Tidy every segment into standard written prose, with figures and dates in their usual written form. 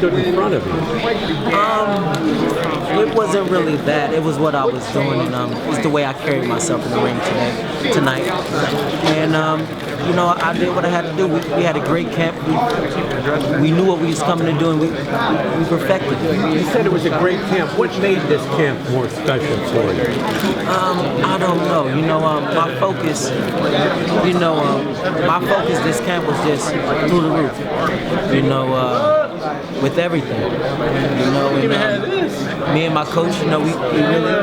stood in front of you? It wasn't really that. It was what I was doing, and it was the way I carried myself in the ring tonight. And you know, I did what I had to do. We had a great camp. We knew what we was coming to do, and we perfected it. You said it was a great camp. What made this camp more special for you? I don't know. You know, my focus. You know, my focus this camp was just through the roof. You know. With everything, you know, and me and my coach, you know, we really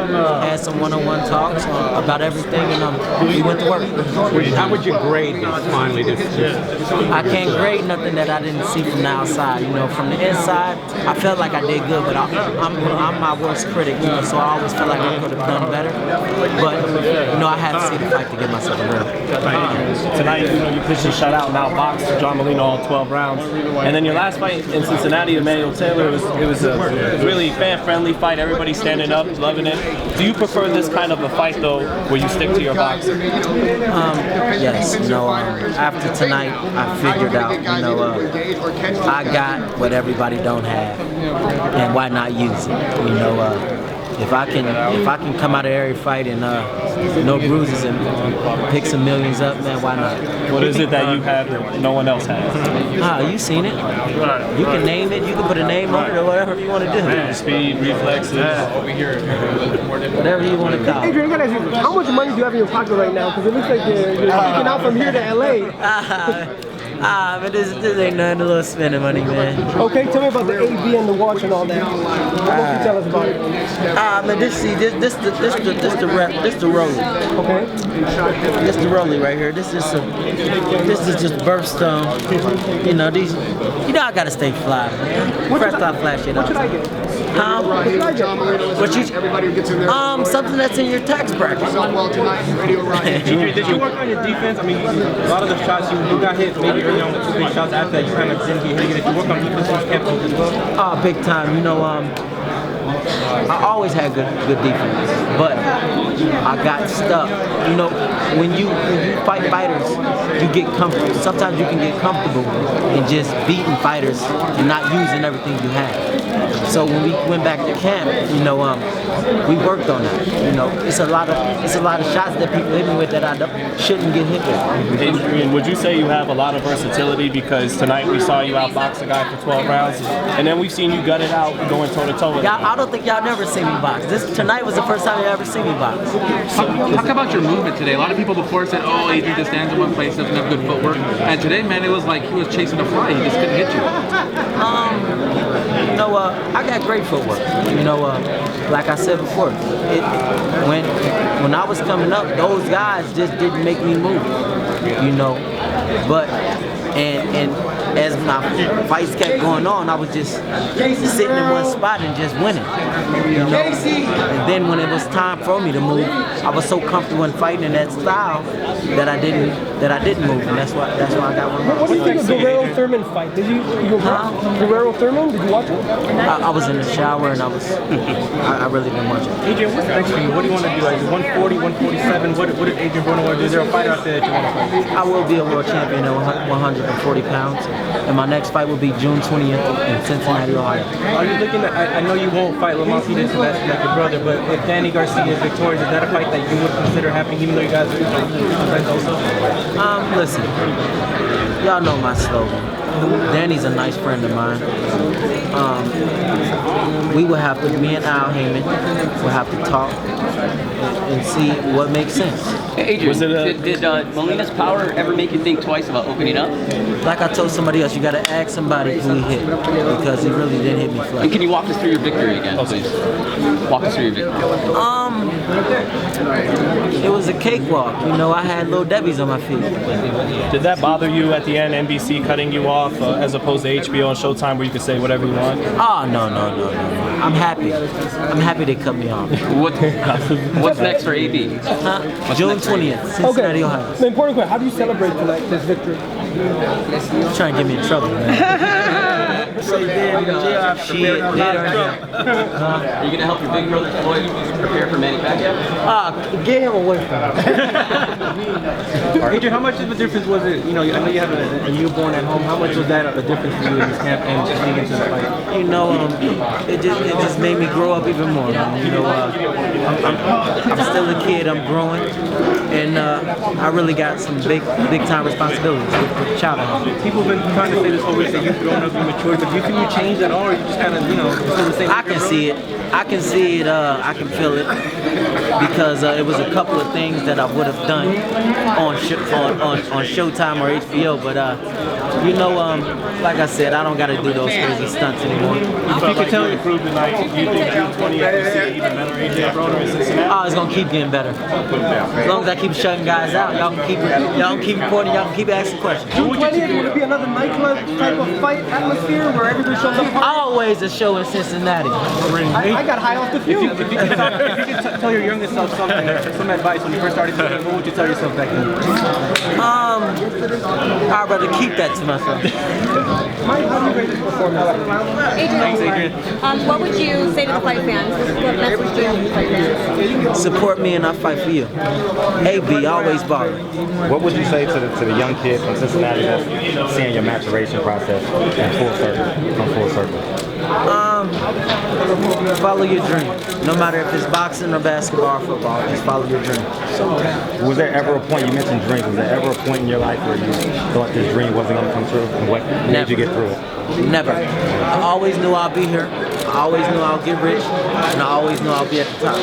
had some one-on-one talks about everything, and we went to work. How would you grade this finally? I can't grade nothing that I didn't see from the outside. You know, from the inside, I felt like I did good, but I'm my worst critic, you know, so I always feel like I could have done better. But you know, I had to see the fight to get myself a win. Tonight, you know, you pitched a shutout and outboxed John Molina all 12 rounds, and then your last fight in Cincinnati, Emmanuel Taylor, it was a really fan-friendly fight. Everybody standing up, loving it. Do you prefer this kind of a fight though, where you stick to your boxing? Yes. You know, after tonight, I figured out. You know, I got what everybody don't have, and why not use it? You know. If I can come out of every fight and no bruises and pick some millions up, man, why not? What is it that you have that no one else has? You seen it. You can name it. You can put a name on it or whatever you want to do. Speed, reflexes, over here. Whatever you want to call it. Adrien, I gotta ask you, how much money do you have in your pocket right now? Because it looks like you're sneaking out from here to LA. But this ain't nothing, a little spending money, man. Okay, tell me about the AB and the watch and all that. What can you tell us about it? Man, this the Rolly. Okay. This the Rolly right here. This is just birthstone. You know, these. You know, I gotta stay fly, man. First I flash it up. What should I get? What you? Something that's in your tax bracket. Did you work on your defense? I mean, a lot of the shots you got hit maybe early on with 2 big shots after that you kind of didn't get hit. Did you work on defense in camp as well? Big time. You know, I always had good defense, but I got stuck. You know, when you fight fighters, you get comfortable. Sometimes you can get comfortable in just beating fighters and not using everything you have. So when we went back to camp, you know, we worked on that. You know, it's a lot of shots that people hit me with that I shouldn't get hit with. Adrien, would you say you have a lot of versatility? Because tonight we saw you outbox a guy for 12 rounds, and then we've seen you gut it out going toe-to-toe with him. I don't think y'all never seen me box. Tonight was the first time you ever seen me box. Talk about your movement today. A lot of people before said, oh, Adrien just stands in one place, doesn't have good footwork. And today, man, it was like he was chasing a fly. He just couldn't hit you. You know, I got great footwork. You know, like I said before, when I was coming up, those guys just didn't make me move. You know, but and as my fights kept going on, I was just sitting in one spot and just winning. You know, and then when it was time for me to move, I was so comfortable in fighting in that style that I didn't move, and that's why I got one. What do you think of Guerrero Thurman fight? Did you Guerrero Thurman? Did you watch it? I was in the shower and I really didn't watch it. Adrien, what's next for you? What do you want to do? Like 140, 147? What did Adrien Broner want to do? Is there a fighter out there that you want to fight? I will be a world champion at 140 pounds, and my next fight will be June 20th in Cincinnati, Ohio. Are you looking at, I know you won't fight Lamont Peterson, that's like your brother, but if Danny Garcia is victorious, is that a fight that you would consider happening even though you guys are friends also? Listen, y'all know my slogan. Danny's a nice friend of mine. We will have to, me and Al Heyman, will have to talk and see what makes sense. Hey, Adrien, did Molina's power ever make you think twice about opening up? Like I told somebody else, you got to ask somebody who he hit, because he really didn't hit me flat. And can you walk us through your victory again, please? Walk us through your victory. It was a cakewalk. You know, I had little Debbie's on my feet. Did that bother you at the end, NBC cutting you off, as opposed to HBO and Showtime where you can say whatever you want? Oh, no. I'm happy. I'm happy they cut me off. What's next for AB? June 20th, Cincinnati, Ohio. The important question, how do you celebrate tonight, this victory? You're trying to get me in trouble, man. Say dead in jail. Shit, dead or Are you gonna help your big brother Floyd prepare for Manny Pacquiao? get him away from me. Adrien, how much of a difference was it? You know, I know you have a newborn at home. How much was that a difference for you in this camp and just leading into the fight? You know, it just made me grow up even more. You know, I'm still a kid. I'm growing, and I really got some big time responsibilities with childhood. People have been trying to say this whole week that you've grown up, you matured, but do you think you changed at all, or you just kind of, you know, still the same? I can see it. I can see it. I can feel it because it was a couple of things that I would have done on Showtime or HBO, but you know, like I said, I don't got to do those crazy stunts anymore. If you could tell me, improved tonight. Do you think June 20th you see even better Adrien Broner in Cincinnati? Oh, it's gonna keep getting better. As long as I keep shutting guys out, y'all can keep reporting, y'all can keep asking questions. June 20th, would it be another nightclub type of fight atmosphere where everybody shows up? Always a show in Cincinnati. I got high off the If you fumes. could tell your youngest self something, some advice when you first started doing it, what would you tell yourself back then? I'd rather keep that to myself. Thanks, Adrien. What would you say to the fight fans? What message do you have to the fight fans? Support me and I fight for you. AB, always ballin'. What would you say to the young kid from Cincinnati that's seeing your maturation process in full circle, from full circle? Follow your dream. No matter if it's boxing or basketball or football, just follow your dream. Was there ever a point, you mentioned dreams, was there ever a point in your life where you thought this dream wasn't going to come true? And what made you get through it? Never. I always knew I'll be here. I always knew I'll get rich. And I always knew I'll be at the top.